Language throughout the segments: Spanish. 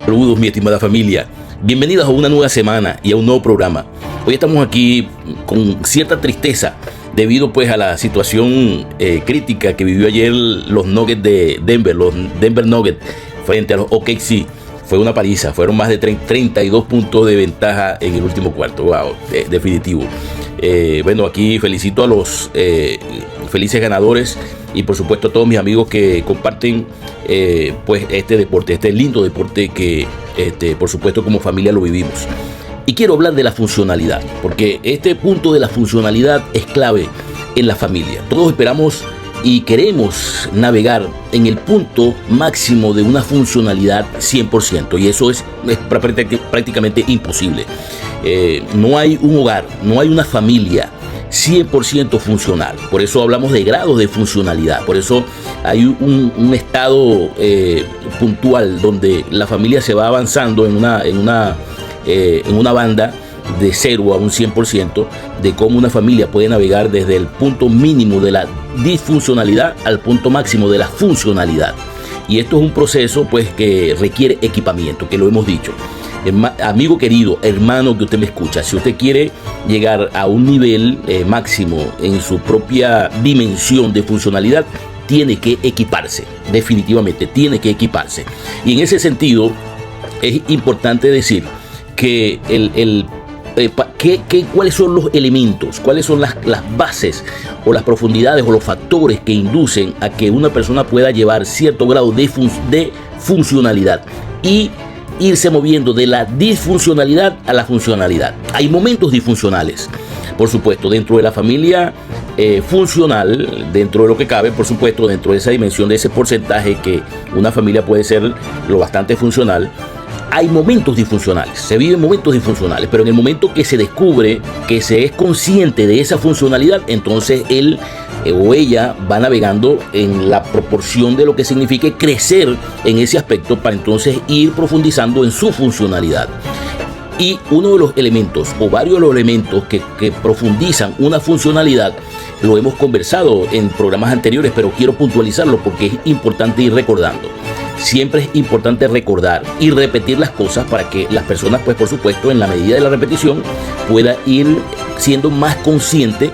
Saludos, mi estimada familia. Bienvenidos a una nueva semana y a un nuevo programa. Hoy estamos aquí con cierta tristeza debido pues a la situación crítica que vivió ayer los Nuggets de Denver, los Denver Nuggets frente a los OKC. Fue una paliza, fueron más de 32 puntos de ventaja en el último cuarto. Wow, definitivo. Bueno, aquí felicito a los felices ganadores y por supuesto a todos mis amigos que comparten pues este deporte, este lindo deporte que por supuesto como familia lo vivimos. Y quiero hablar de la funcionalidad, porque este punto de la funcionalidad es clave en la familia. Todos esperamos y queremos navegar en el punto máximo de una funcionalidad 100%, y eso es prácticamente imposible. No hay un hogar, no hay una familia 100% funcional. Por eso hablamos de grados de funcionalidad. Por eso hay un estado puntual donde la familia se va avanzando en una banda de 0 a un 100%, de cómo una familia puede navegar desde el punto mínimo de la disfuncionalidad al punto máximo de la funcionalidad. Y esto es un proceso pues que requiere equipamiento, que lo hemos dicho. Amigo querido, hermano que usted me escucha, si usted quiere llegar a un nivel máximo en su propia dimensión de funcionalidad, tiene que equiparse, definitivamente tiene que equiparse. Y en ese sentido es importante decir que cuáles son los elementos, cuáles son las bases o las profundidades o los factores que inducen a que una persona pueda llevar cierto grado de funcionalidad y irse moviendo de la disfuncionalidad a la funcionalidad. Hay momentos disfuncionales, por supuesto, dentro de la familia funcional, dentro de lo que cabe, por supuesto, dentro de esa dimensión, de ese porcentaje que una familia puede ser lo bastante funcional. Hay momentos disfuncionales, se viven momentos disfuncionales, pero en el momento que se descubre, que se es consciente de esa funcionalidad, entonces él o ella va navegando en la proporción de lo que signifique crecer en ese aspecto para entonces ir profundizando en su funcionalidad. Y uno de los elementos o varios de los elementos que profundizan una funcionalidad, lo hemos conversado en programas anteriores, pero quiero puntualizarlo porque es importante ir recordando. Siempre es importante recordar y repetir las cosas para que las personas, pues por supuesto, en la medida de la repetición, pueda ir siendo más consciente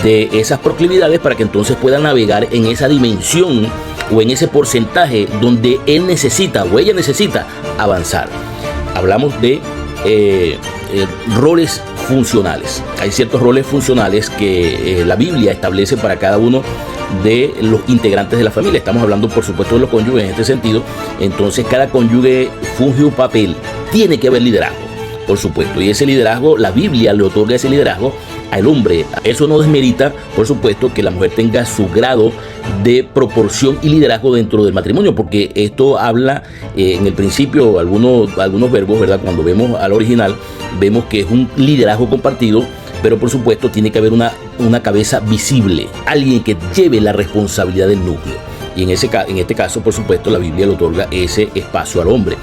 de esas proclividades para que entonces pueda navegar en esa dimensión o en ese porcentaje donde él necesita o ella necesita avanzar. Hablamos de roles funcionales. Hay ciertos roles funcionales que la Biblia establece para cada uno de los integrantes de la familia. Estamos hablando por supuesto de los cónyuges en este sentido. Entonces cada cónyuge funge un papel. Tiene que haber liderazgo, por supuesto, y ese liderazgo, la Biblia le otorga ese liderazgo al hombre. Eso no desmerita, por supuesto, que la mujer tenga su grado de proporción y liderazgo dentro del matrimonio, porque esto habla en el principio algunos verbos, ¿verdad? Cuando vemos al original, vemos que es un liderazgo compartido, pero por supuesto tiene que haber una cabeza visible, alguien que lleve la responsabilidad del núcleo. Y en este caso, por supuesto, la Biblia le otorga ese espacio al hombre.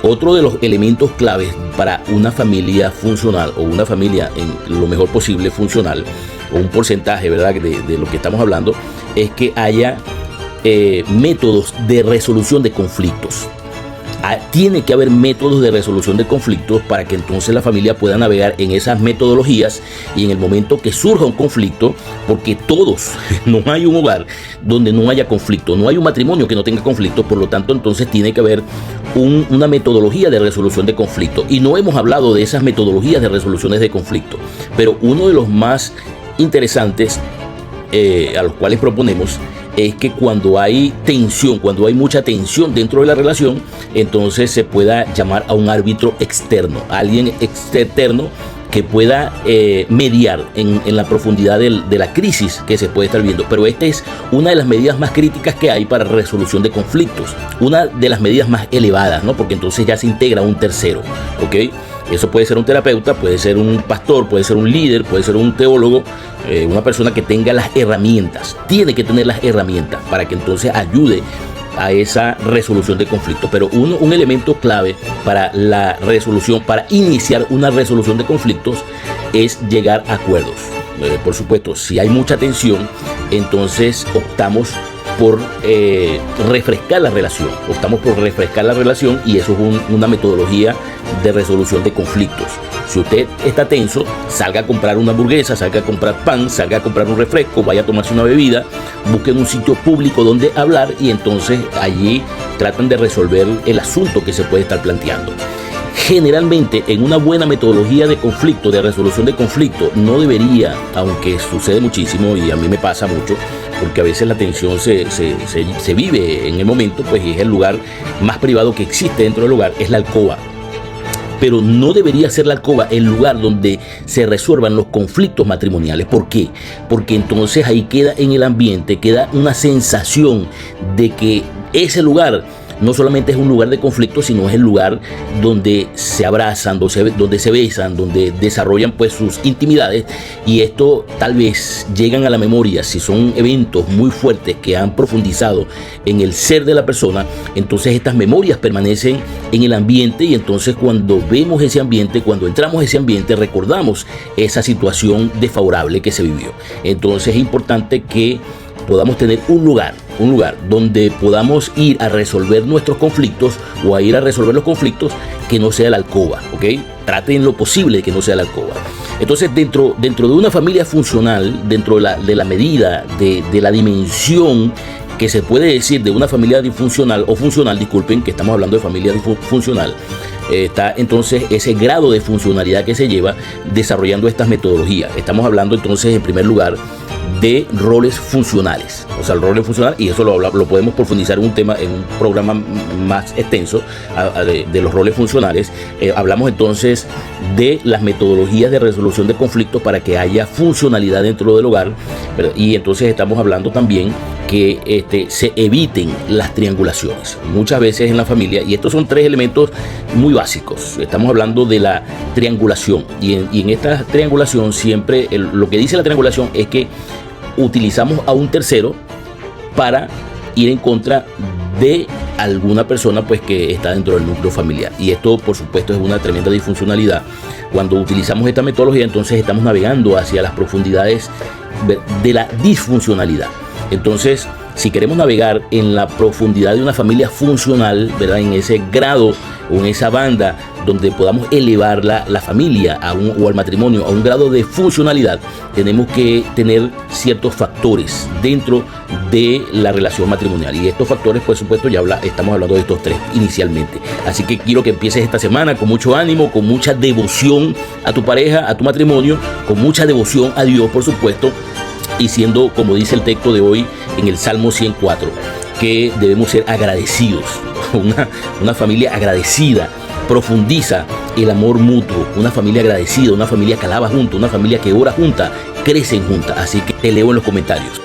Otro de los elementos claves para una familia funcional o una familia en lo mejor posible funcional, o un porcentaje, ¿verdad?, de lo que estamos hablando, es que haya métodos de resolución de conflictos. Tiene que haber métodos de resolución de conflictos para que entonces la familia pueda navegar en esas metodologías y en el momento que surja un conflicto, porque no hay un hogar donde no haya conflicto, no hay un matrimonio que no tenga conflicto, por lo tanto entonces tiene que haber una metodología de resolución de conflicto. Y no hemos hablado de esas metodologías de resoluciones de conflicto, pero uno de los más interesantes a los cuales proponemos es que cuando hay tensión, cuando hay mucha tensión dentro de la relación, entonces se pueda llamar a un árbitro externo, a alguien externo que pueda mediar en la profundidad de la crisis que se puede estar viendo. Pero esta es una de las medidas más críticas que hay para resolución de conflictos, una de las medidas más elevadas, ¿no? Porque entonces ya se integra un tercero, ¿ok? Eso puede ser un terapeuta, puede ser un pastor, puede ser un líder, puede ser un teólogo, una persona que tenga las herramientas. Tiene que tener las herramientas para que entonces ayude a esa resolución de conflictos. Pero un elemento clave para la resolución, para iniciar una resolución de conflictos, es llegar a acuerdos. Por supuesto, si hay mucha tensión, entonces optamos por refrescar la relación, optamos por refrescar la relación, y eso es una metodología de resolución de conflictos. Si usted está tenso, salga a comprar una hamburguesa, salga a comprar pan, salga a comprar un refresco, vaya a tomarse una bebida, busquen un sitio público donde hablar y entonces allí tratan de resolver el asunto que se puede estar planteando. Generalmente, en una buena metodología de conflicto, de resolución de conflicto, no debería, aunque sucede muchísimo y a mí me pasa mucho, porque a veces la tensión se vive en el momento, pues es el lugar más privado que existe dentro del hogar, es la alcoba. Pero no debería ser la alcoba el lugar donde se resuelvan los conflictos matrimoniales. ¿Por qué? Porque entonces ahí queda en el ambiente, queda una sensación de que ese lugar no solamente es un lugar de conflicto, sino es el lugar donde se abrazan, donde se besan, donde desarrollan pues sus intimidades, y esto tal vez llegan a la memoria si son eventos muy fuertes que han profundizado en el ser de la persona. Entonces estas memorias permanecen en el ambiente, y entonces cuando vemos ese ambiente, cuando entramos a ese ambiente, recordamos esa situación desfavorable que se vivió. Entonces es importante que podamos tener un lugar donde podamos ir a resolver nuestros conflictos, o a ir a resolver los conflictos, que no sea la alcoba, ¿ok? Traten lo posible de que no sea la alcoba. Entonces, dentro de una familia funcional, dentro de la medida, de la dimensión que se puede decir de una familia disfuncional o funcional, disculpen, que estamos hablando de familia funcional, está entonces ese grado de funcionalidad que se lleva desarrollando estas metodologías. Estamos hablando entonces, en primer lugar, de roles funcionales, o sea, el rol funcional, y eso lo podemos profundizar en un programa más extenso de los roles funcionales. Hablamos entonces de las metodologías de resolución de conflictos para que haya funcionalidad dentro del hogar, ¿verdad? Y entonces estamos hablando también que se eviten las triangulaciones muchas veces en la familia, y estos son tres elementos muy básicos. Estamos hablando de la triangulación, y en esta triangulación siempre lo que dice la triangulación es que utilizamos a un tercero para ir en contra de alguna persona pues que está dentro del núcleo familiar, y esto por supuesto es una tremenda disfuncionalidad. Cuando utilizamos esta metodología, entonces estamos navegando hacia las profundidades de la disfuncionalidad. Entonces, si queremos navegar en la profundidad de una familia funcional, ¿verdad?, en ese grado o en esa banda donde podamos elevar la familia o al matrimonio a un grado de funcionalidad, tenemos que tener ciertos factores dentro de la relación matrimonial. Y estos factores, por supuesto, estamos hablando de estos tres inicialmente. Así que quiero que empieces esta semana con mucho ánimo, con mucha devoción a tu pareja, a tu matrimonio, con mucha devoción a Dios, por supuesto, y siendo, como dice el texto de hoy en el Salmo 104, que debemos ser agradecidos. Una familia agradecida profundiza el amor mutuo. Una familia agradecida, una familia que alaba junto, una familia que ora junta, crecen juntas. Así que te leo en los comentarios.